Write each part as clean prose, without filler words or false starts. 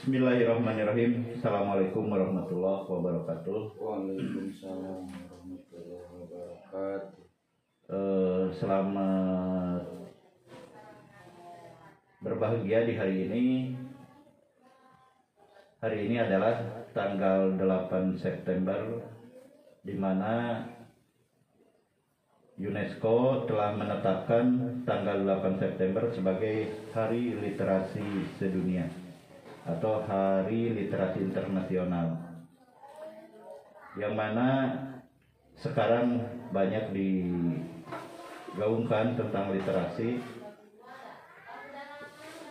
Bismillahirrahmanirrahim. Assalamualaikum warahmatullahi wabarakatuh. Waalaikumsalam warahmatullahi wabarakatuh. Selamat berbahagia di hari ini. Hari ini adalah tanggal 8 September, di mana UNESCO telah menetapkan tanggal 8 September sebagai Hari Literasi Sedunia atau Hari Literasi Internasional, yang mana sekarang banyak digaungkan tentang literasi.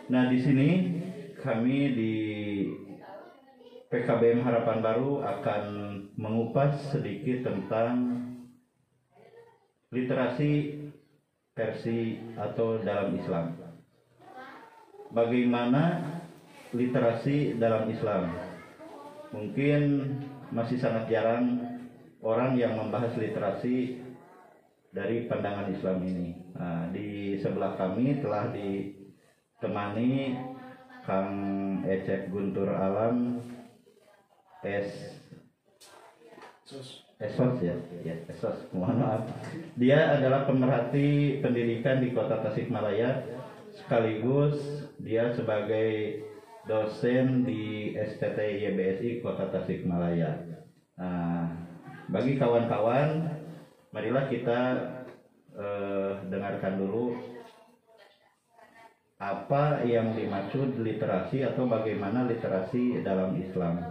Nah, di sini kami di PKBM Harapan Baru akan mengupas sedikit tentang literasi versi atau dalam Islam. Bagaimana literasi dalam Islam? Mungkin masih sangat jarang orang yang membahas literasi dari pandangan Islam ini. Nah, di sebelah kami telah ditemani Kang Ecep Guntur Alam Esos ya, Esos, mohon maaf. Dia adalah pemerhati pendidikan di Kota Tasikmalaya, sekaligus dia sebagai dosen di STT YBSI Kota Tasikmalaya. Nah, bagi kawan-kawan, marilah kita dengarkan dulu apa yang dimaksud literasi atau bagaimana literasi dalam Islam.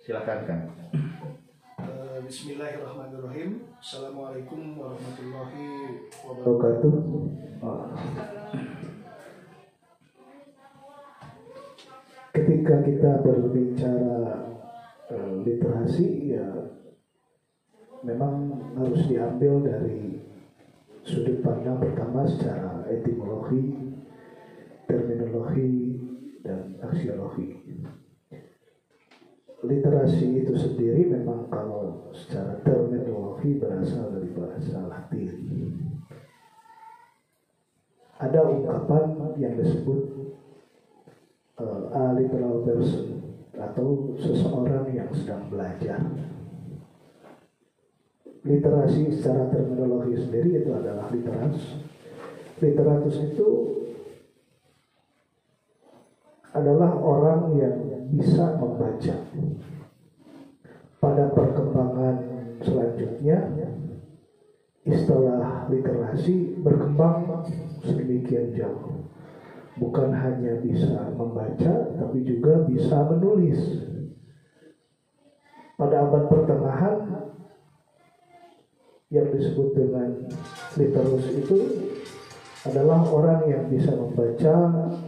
Silakan, Kang. Bismillahirrahmanirrahim. Assalamualaikum warahmatullahi wabarakatuh. Ketika kita berbicara literasi, ya memang harus diambil dari sudut pandang pertama secara etimologi, terminologi, dan aksiologi. Literasi itu sendiri memang kalau secara terminologi berasal dari bahasa Latin. Ada ungkapan yang disebut a literal person atau seseorang yang sedang belajar. Literasi secara terminologi sendiri itu adalah literatus. Literatus itu adalah orang yang bisa membaca. Pada perkembangan selanjutnya, istilah literasi berkembang sedemikian jauh. Bukan hanya bisa membaca, tapi juga bisa menulis. Pada abad pertengahan, yang disebut dengan literus itu adalah orang yang bisa membaca,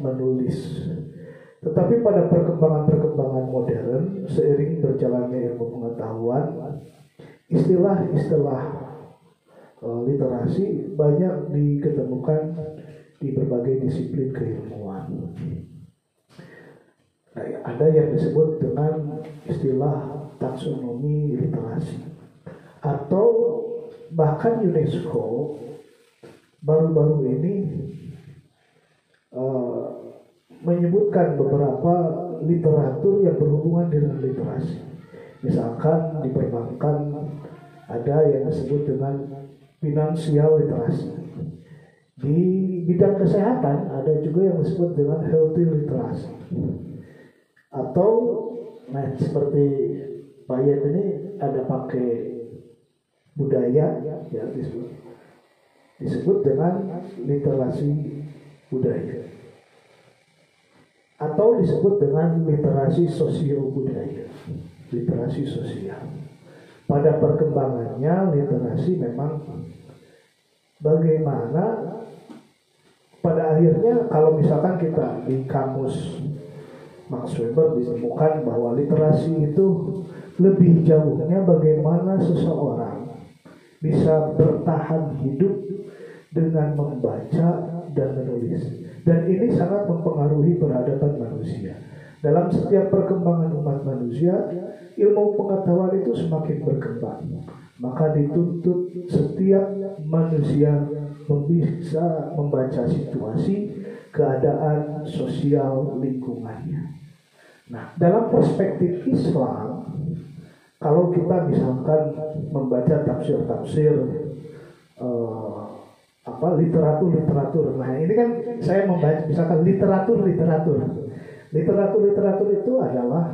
menulis. Tetapi pada perkembangan modern, seiring berjalannya ilmu pengetahuan, istilah-istilah literasi banyak diketemukan di berbagai disiplin keilmuan. Nah, ada yang disebut dengan istilah taksonomi literasi, atau bahkan UNESCO baru-baru ini menyebutkan beberapa literatur yang berhubungan dengan literasi. Misalkan di perbankan ada yang disebut dengan finansial literasi. Di bidang kesehatan ada juga yang disebut dengan healthy literasi. Atau seperti Pak Yat ini ada pakai budaya ya disebut dengan literasi budaya. Atau disebut dengan literasi sosio-budaya, literasi sosial. Pada perkembangannya, literasi memang bagaimana pada akhirnya kalau misalkan kita di kamus Max Weber ditemukan bahwa literasi itu lebih jauhnya bagaimana seseorang bisa bertahan hidup dengan membaca dan menulis. Dan ini sangat mempengaruhi peradaban manusia. Dalam setiap perkembangan umat manusia, ilmu pengetahuan itu semakin berkembang. Maka dituntut setiap manusia bisa membaca situasi, keadaan sosial lingkungannya. Nah, dalam perspektif Islam, kalau kita misalkan membaca tafsir-tafsir literatur-literatur. Nah, ini kan saya membaca misalkan literatur-literatur. Literatur-literatur itu adalah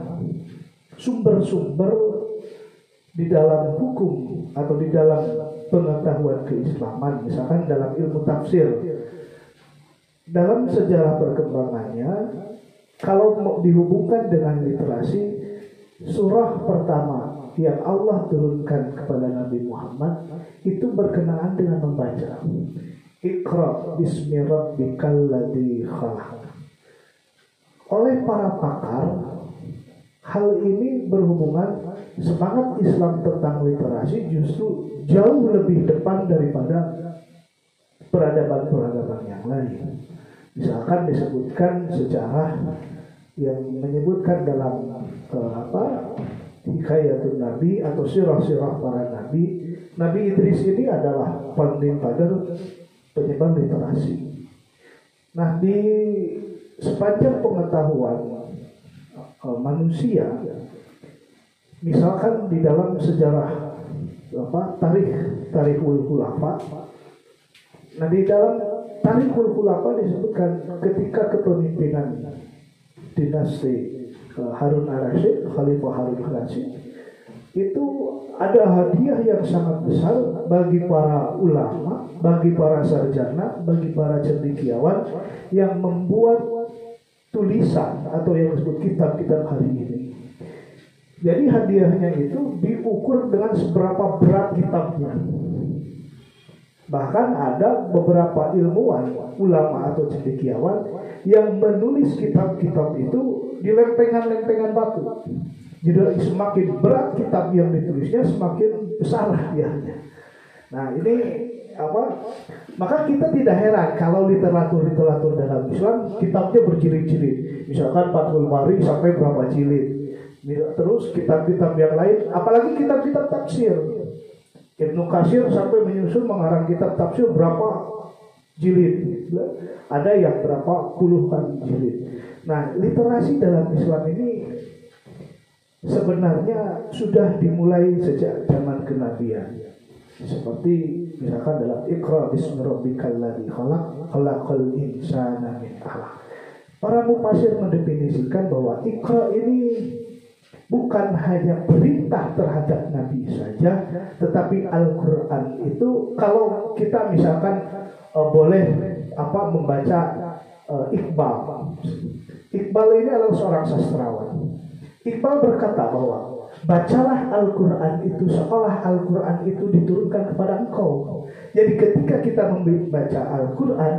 sumber-sumber di dalam hukum atau di dalam pengetahuan keislaman, misalkan dalam ilmu tafsir. Dalam sejarah perkembangannya, kalau mau dihubungkan dengan literasi, surah pertama yang Allah turunkan kepada Nabi Muhammad itu berkenaan dengan membaca. Iqra bismi rabbikal ladzi khalaq. Oleh para pakar, hal ini berhubungan semangat Islam tentang literasi justru jauh lebih depan daripada peradaban-peradaban yang lain. Misalkan disebutkan sejarah yang menyebutkan dalam hikayatun Nabi atau sirah-sirah para Nabi. Nabi Idris ini adalah founding father penyebar literasi. Nah, di sepanjang pengetahuan manusia, misalkan di dalam sejarah Tarikhul Khulafa. Nah, di dalam Tarikhul Khulafa disebutkan ketika kepemimpinan dinasti Harun al-Rasyid, Khalifah Harun al-Rasyid, itu ada hadiah yang sangat besar bagi para ulama, bagi para sarjana, bagi para cendekiawan yang membuat tulisan atau yang disebut kitab-kitab hari ini. Jadi hadiahnya itu diukur dengan seberapa berat kitabnya. Bahkan ada beberapa ilmuwan, ulama atau cendekiawan yang menulis kitab-kitab itu di lempengan-lempengan batu. Jadi semakin berat kitab yang ditulisnya, semakin besar hadiahnya. Nah, ini maka kita tidak heran kalau literatur-literatur dalam Islam kitabnya berjilid-jilid. Misalkan Fathul Bari sampai berapa jilid. Terus kitab-kitab yang lain, apalagi kitab-kitab tafsir. Ibnu Katsir sampai menyusun mengarang kitab tafsir berapa jilid. Ada yang berapa puluhan jilid. Nah, literasi dalam Islam ini sebenarnya sudah dimulai sejak zaman kenabian. Seperti misalkan dalam Iqra bismi rabbikal ladzi khalaq, khalaqal insana min 'alaq. Para mufasir mendefinisikan bahwa Iqra ini bukan hanya perintah terhadap Nabi saja, tetapi Al-Quran itu kalau kita misalkan boleh membaca Iqbal. Iqbal ini adalah seorang sastrawan. Iqbal berkata bahwa bacalah Al-Quran itu seolah Al-Quran itu diturunkan kepada engkau. Jadi ketika kita membaca Al-Quran,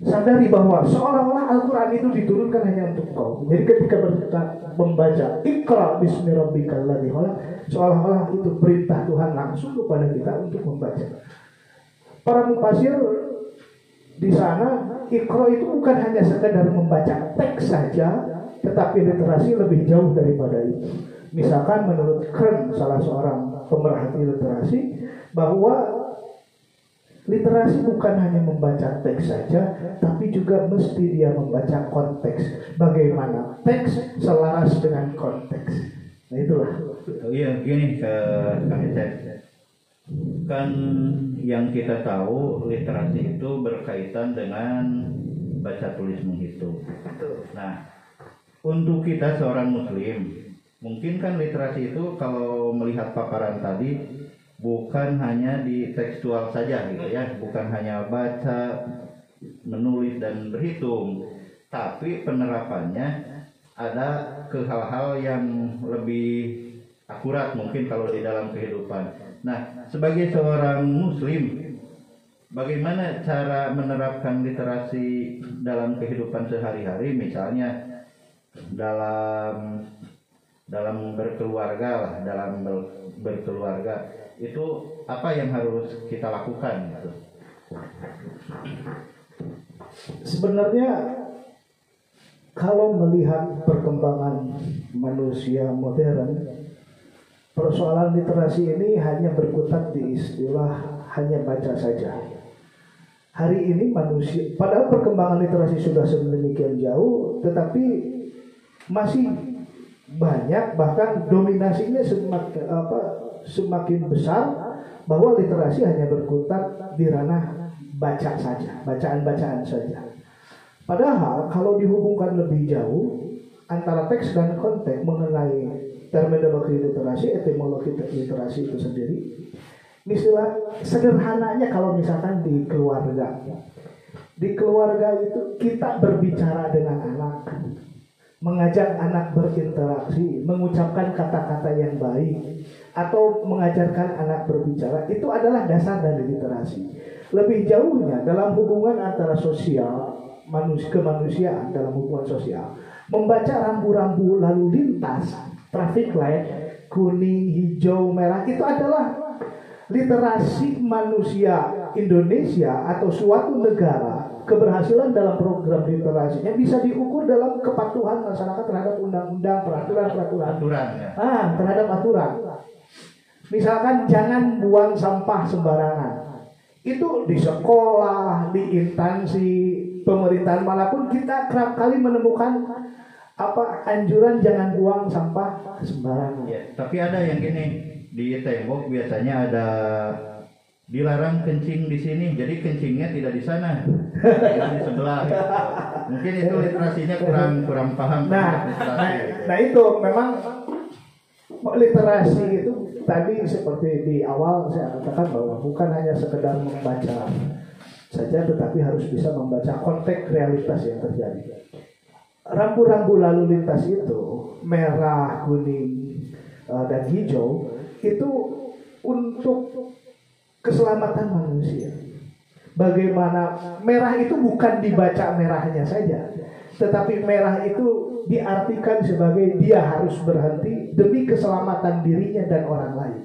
sadari bahwa seolah-olah Al-Quran itu diturunkan hanya untuk engkau. Jadi ketika kita membaca Iqra bismi rabbikal ladzi khalaq, seolah-olah itu perintah Tuhan langsung kepada kita untuk membaca. Para mufasir di sana, Iqra itu bukan hanya sekedar membaca teks saja, tetapi literasi lebih jauh daripada itu. Misalkan menurut Kern, salah seorang pemerhati literasi, bahwa literasi bukan hanya membaca teks saja, tapi juga mesti dia membaca konteks. Bagaimana teks selaras dengan konteks. Nah, itulah. Iya, gini Kang Ecep. Kan yang kita tahu literasi itu berkaitan dengan baca tulis menghitung. Nah, untuk kita seorang muslim, mungkin kan literasi itu kalau melihat paparan tadi bukan hanya di tekstual saja gitu ya, bukan hanya baca, menulis dan berhitung, tapi penerapannya ada ke hal-hal yang lebih akurat mungkin kalau di dalam kehidupan. Nah, sebagai seorang muslim, bagaimana cara menerapkan literasi dalam kehidupan sehari-hari, misalnya dalam berkeluarga lah, dalam berkeluarga itu apa yang harus kita lakukan gitu? Sebenarnya kalau melihat perkembangan manusia modern, persoalan literasi ini hanya berkutat di istilah hanya baca saja. Hari ini manusia, padahal perkembangan literasi sudah sedemikian jauh, tetapi masih banyak, bahkan dominasinya semakin besar, bahwa literasi hanya berkutat di ranah baca saja, bacaan-bacaan saja. Padahal kalau dihubungkan lebih jauh antara teks dan konteks mengenai terminologi literasi, etimologi literasi itu sendiri, misalnya sederhananya kalau misalkan di keluarga itu kita berbicara dengan anak, mengajak anak berinteraksi, mengucapkan kata-kata yang baik, atau mengajarkan anak berbicara, itu adalah dasar dari literasi. Lebih jauhnya dalam hubungan antara sosial, kemanusiaan dalam hubungan sosial, membaca rambu-rambu lalu lintas, traffic light, kuning, hijau, merah, itu adalah literasi manusia Indonesia atau suatu negara. Keberhasilan dalam program literasinya bisa diukur dalam kepatuhan masyarakat terhadap undang-undang, peraturan-peraturan. Terhadap aturan. Misalkan jangan buang sampah sembarangan. Itu di sekolah, di instansi pemerintahan manapun kita kerap kali menemukan anjuran jangan buang sampah sembarangan. Ya, tapi ada yang gini, di tembok biasanya ada dilarang kencing di sini, jadi kencingnya tidak di sana, di sebelah. Mungkin itu literasinya kurang paham. Nah itu memang literasi itu tadi seperti di awal saya katakan bahwa bukan hanya sekedar membaca saja, tetapi harus bisa membaca konteks realitas yang terjadi. Rambu-rambu lalu lintas itu merah, kuning, dan hijau itu untuk keselamatan manusia. Bagaimana merah itu bukan dibaca merahnya saja, tetapi merah itu diartikan sebagai dia harus berhenti demi keselamatan dirinya dan orang lain.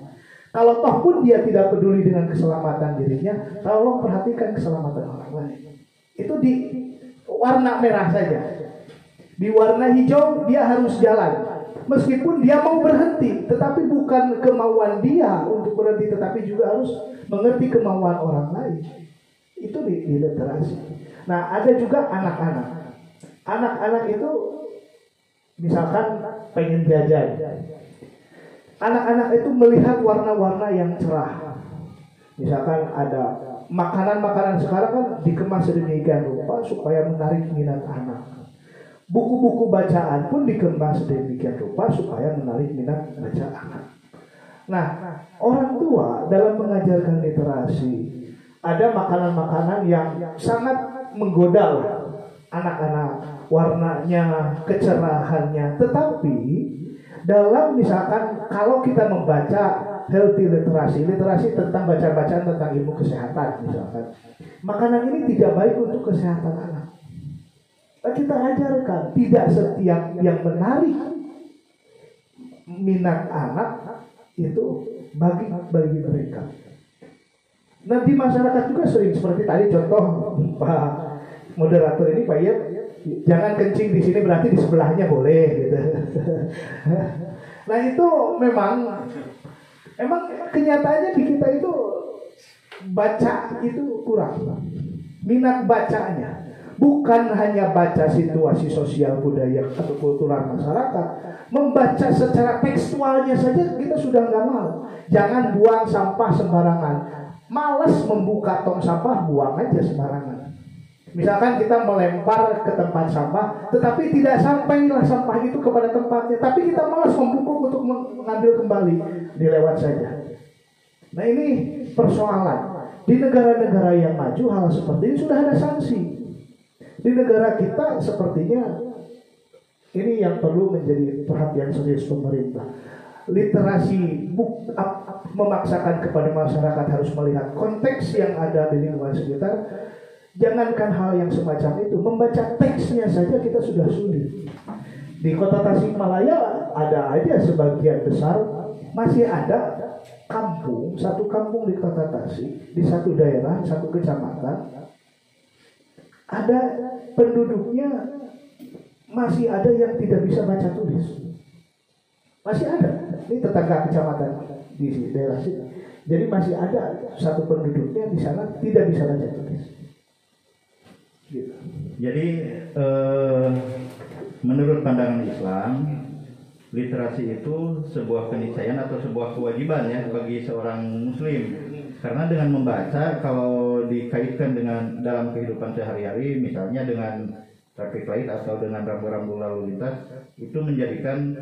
Kalau toh pun dia tidak peduli dengan keselamatan dirinya, tolong perhatikan keselamatan orang lain. Itu di warna merah saja. Di warna hijau dia harus jalan. Meskipun dia mau berhenti, tetapi bukan kemauan dia untuk berhenti, tetapi juga harus mengerti kemauan orang lain. Itu di literasi. Nah, ada juga anak-anak. Anak-anak itu misalkan pengen jajan. Anak-anak itu melihat warna-warna yang cerah. Misalkan ada makanan-makanan sekarang kan dikemas sedemikian rupa supaya menarik minat anak. Buku-buku bacaan pun dikemas sedemikian rupa supaya menarik minat baca anak. Nah, orang tua dalam mengajarkan literasi, ada makanan-makanan yang sangat menggoda anak-anak, warnanya, kecerahannya. Tetapi dalam misalkan kalau kita membaca healthy literasi tentang baca-bacaan tentang ilmu kesehatan misalkan, makanan ini tidak baik untuk kesehatan anak. Kita ajarkan tidak setiap yang menarik minat anak itu bagi mereka. Nah, di masyarakat juga sering seperti tadi contoh Pak moderator ini, Pak Yep, jangan kencing di sini berarti di sebelahnya boleh gitu. Nah, itu memang kenyataannya di kita itu baca itu kurang. Minat bacanya bukan hanya baca situasi sosial budaya atau kultural masyarakat, membaca secara tekstualnya saja kita sudah nggak mau. Jangan buang sampah sembarangan. Malas membuka tong sampah, buang aja sembarangan. Misalkan kita melempar ke tempat sampah, tetapi tidak sampailah sampah itu kepada tempatnya, tapi kita malas membungkuk untuk mengambil kembali, dilewat saja. Nah, ini persoalan. Di negara-negara yang maju hal seperti ini sudah ada sanksi. Di negara kita sepertinya ini yang perlu menjadi perhatian serius pemerintah. Literasi memaksakan kepada masyarakat harus melihat konteks yang ada di lingkungan sekitar. Jangankan hal yang semacam itu, membaca teksnya saja kita sudah sulit. Di Kota Tasikmalaya ada aja sebagian besar masih ada kampung, satu kampung di Kota Tasik, di satu daerah, satu kecamatan, ada penduduknya masih ada yang tidak bisa baca tulis. Masih ada. Ini tetangga kecamatan di daerah sini. Jadi masih ada satu penduduknya di sana tidak bisa baca tulis. Gitu. Jadi menurut pandangan Islam, literasi itu sebuah keniscayaan atau sebuah kewajiban ya bagi seorang muslim. Karena dengan membaca, kalau dikaitkan dengan dalam kehidupan sehari-hari, misalnya dengan traffic light atau dengan rambu-rambu lalu lintas, itu menjadikan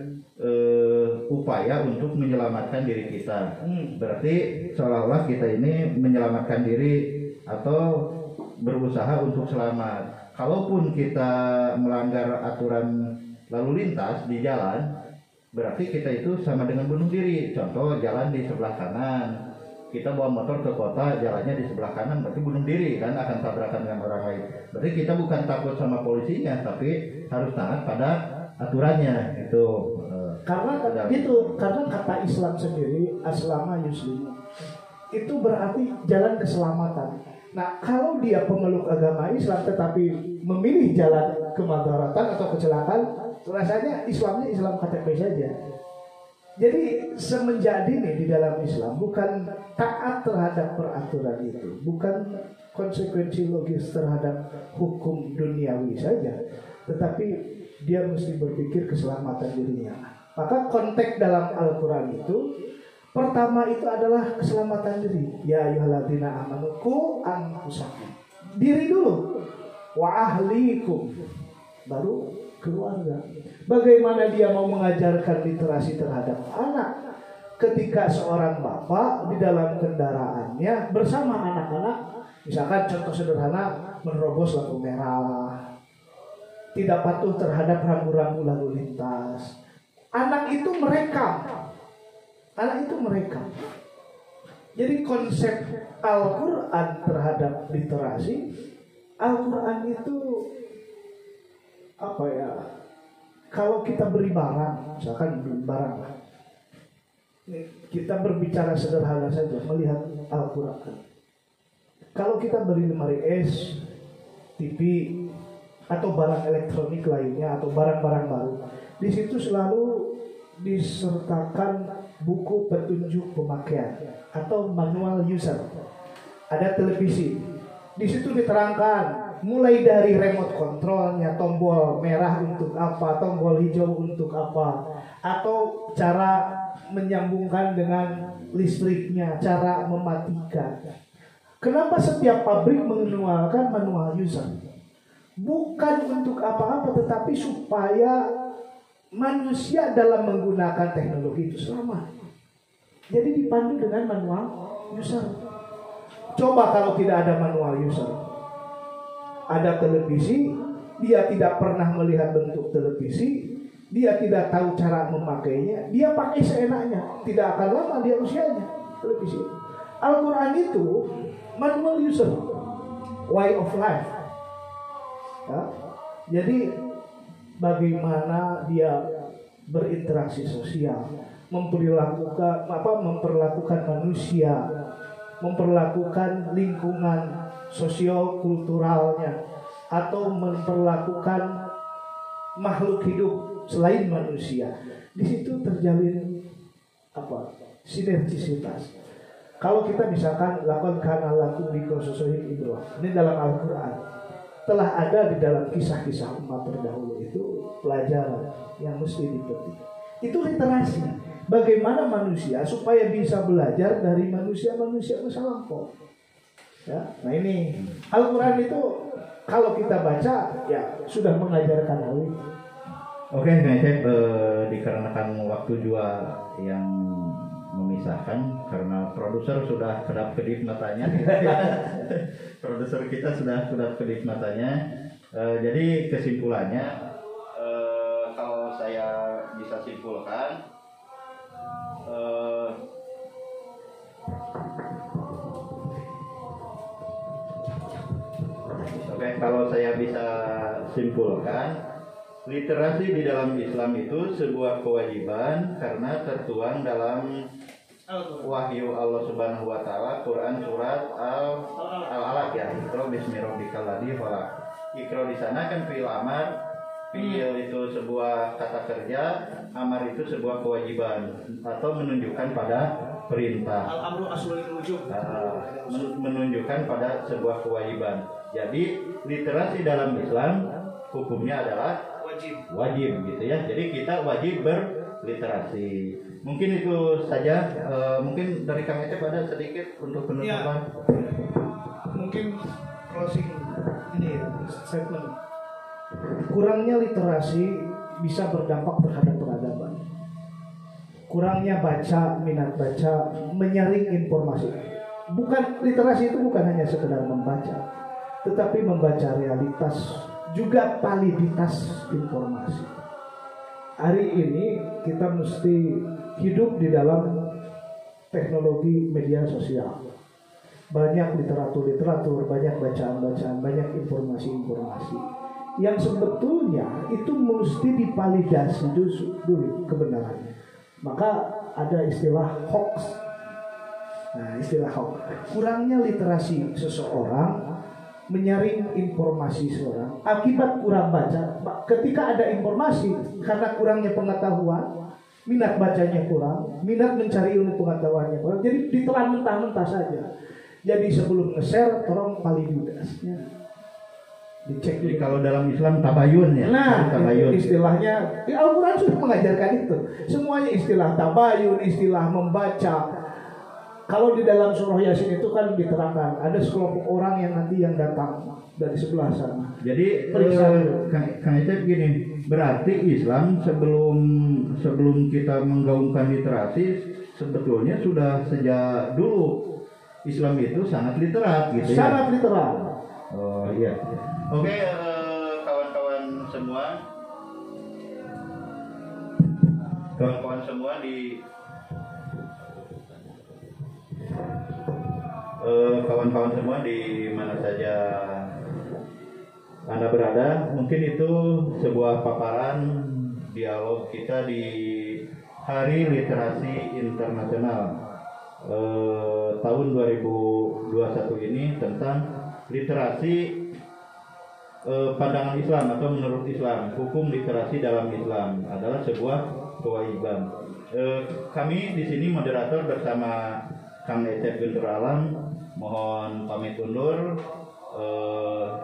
upaya untuk menyelamatkan diri kita. Berarti seolah-olah kita ini menyelamatkan diri atau berusaha untuk selamat. Kalaupun kita melanggar aturan lalu lintas di jalan, berarti kita itu sama dengan bunuh diri. Contoh, jalan di sebelah kanan, kita bawa motor ke kota, jalannya di sebelah kanan, berarti bunuh diri kan, akan tabrakan dengan orang lain. Berarti kita bukan takut sama polisinya, tapi harus taat pada aturannya itu. Karena gitu, karena kata Islam sendiri, aslama yuslim, itu berarti jalan keselamatan. Nah, kalau dia pemeluk agama Islam tetapi memilih jalan kemadaratan atau kecelakaan, rasanya Islamnya Islam KTP saja. Jadi semenjak dini di dalam Islam bukan taat terhadap peraturan itu, bukan konsekuensi logis terhadap hukum duniawi saja, tetapi dia mesti berpikir keselamatan dirinya. Maka konteks dalam Al-Quran itu pertama itu adalah keselamatan diri. Ya ayyuhalladzina amanu qu anfusakum. Diri dulu. Wa ahlikum. Baru keluarga. Bagaimana dia mau mengajarkan literasi terhadap anak ketika seorang bapak di dalam kendaraannya bersama anak-anak, misalkan contoh sederhana, menerobos lampu merah, tidak patuh terhadap rambu-rambu lalu lintas. Anak itu merekam. Anak itu merekam. Jadi konsep Al-Quran terhadap literasi, Al-Quran itu apa ya? Kalau kita beri barang, misalkan beli barang, kita berbicara sederhana saja melihat Al-Quran. Kalau kita beri lemari es, TV, atau barang elektronik lainnya atau barang-barang baru, di situ selalu disertakan buku petunjuk pemakaian atau manual user. Ada televisi. Di situ diterangkan mulai dari remote controlnya, tombol merah untuk apa, tombol hijau untuk apa, atau cara menyambungkan dengan listriknya, cara mematikan. Kenapa setiap pabrik mengeluarkan manual user? Bukan untuk apa-apa, tetapi supaya manusia dalam menggunakan teknologi itu selamat. Jadi dipandu dengan manual user. Coba kalau tidak ada manual user, ada televisi, dia tidak pernah melihat bentuk televisi, dia tidak tahu cara memakainya, dia pakai seenaknya, tidak akan lama dia usianya televisi. Al-Quran itu manual user, way of life. Ya. Jadi bagaimana dia berinteraksi sosial, memperlakukan manusia, memperlakukan lingkungan sosio-kulturalnya, atau memperlakukan makhluk hidup selain manusia. Di situ terjalin sinergisitas. Kalau kita misalkan laqad kana lakum fi qasasihim ibrah, ini dalam Al-Quran, telah ada di dalam kisah-kisah umat terdahulu itu pelajaran yang mesti dipetik. Itu literasi. Bagaimana manusia supaya bisa belajar dari manusia-manusia masa lampau. Ya, nah ini Al-Quran itu kalau kita baca ya sudah mengajarkan hal ini. Oke, Cek, dikarenakan waktu juga yang memisahkan karena produser sudah kedap-kedip matanya. Produser kita sudah kedap-kedip matanya. Jadi kesimpulannya, kalau saya bisa simpulkan, kalau saya bisa simpulkan, literasi di dalam Islam itu sebuah kewajiban karena tertuang dalam wahyu Allah Subhanahu wa taala, Quran surat Al-Alaq ya, Iqra bismi rabbikal ladzi khalaq. Iqra di sana kan fi'il amar, fi'il itu sebuah kata kerja, amar itu sebuah kewajiban atau menunjukkan pada perintah. Al-amru aslul wujub. Menunjukkan pada sebuah kewajiban. Jadi literasi dalam Islam hukumnya adalah wajib gitu ya. Jadi kita wajib berliterasi. Mungkin itu saja. Mungkin dari Kang Ecep ada sedikit untuk penutupan. Mungkin closing ini ya, statement. Kurangnya literasi bisa berdampak terhadap peradaban. Kurangnya baca, minat baca, menyaring informasi. Bukan literasi itu bukan hanya sekedar membaca, tetapi membaca realitas, juga validitas informasi. Hari ini kita mesti hidup di dalam teknologi media sosial. Banyak literatur-literatur, banyak bacaan-bacaan, banyak informasi-informasi yang sebetulnya itu mesti divalidasi dulu kebenarannya. Maka ada istilah hoax. Nah, istilah hoax. Kurangnya literasi seseorang menyaring informasi seorang akibat kurang baca. Ketika ada informasi karena kurangnya pengetahuan, minat bacanya kurang, minat mencari ilmu pengetahuannya kurang, jadi ditelan mentah-mentah saja. Jadi sebelum nge-share, tolong validitasnya dicek. Jadi kalau dalam Islam tabayun ya. Nah, tabayun. Istilahnya Al-Quran sudah mengajarkan itu. Semuanya istilah tabayun, istilah membaca. Kalau di dalam surah Yasin itu kan diterangkan ada sekelompok orang yang nanti yang datang dari sebelah sana. Jadi Kang Ecep gini, berarti Islam sebelum kita menggaungkan literasi sebetulnya sudah sejak dulu Islam itu sangat literat gitu ya. Sangat literat. Oh iya. Oke, kawan-kawan semua di kawan-kawan semua di mana saja Anda berada, mungkin itu sebuah paparan dialog kita di Hari Literasi Internasional tahun 2021 ini tentang literasi pandangan Islam atau menurut Islam. Hukum literasi dalam Islam adalah sebuah kewajiban. Kami di sini moderator bersama Kang Ecep Guntur Alam mohon pamit undur.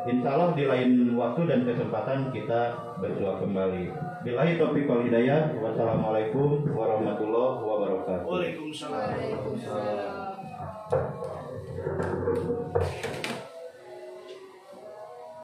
Insya Allah di lain waktu dan kesempatan kita berjumpa kembali. Billahi taufiq wal hidayah. Wassalamualaikum warahmatullahi wabarakatuh. Waalaikumsalam.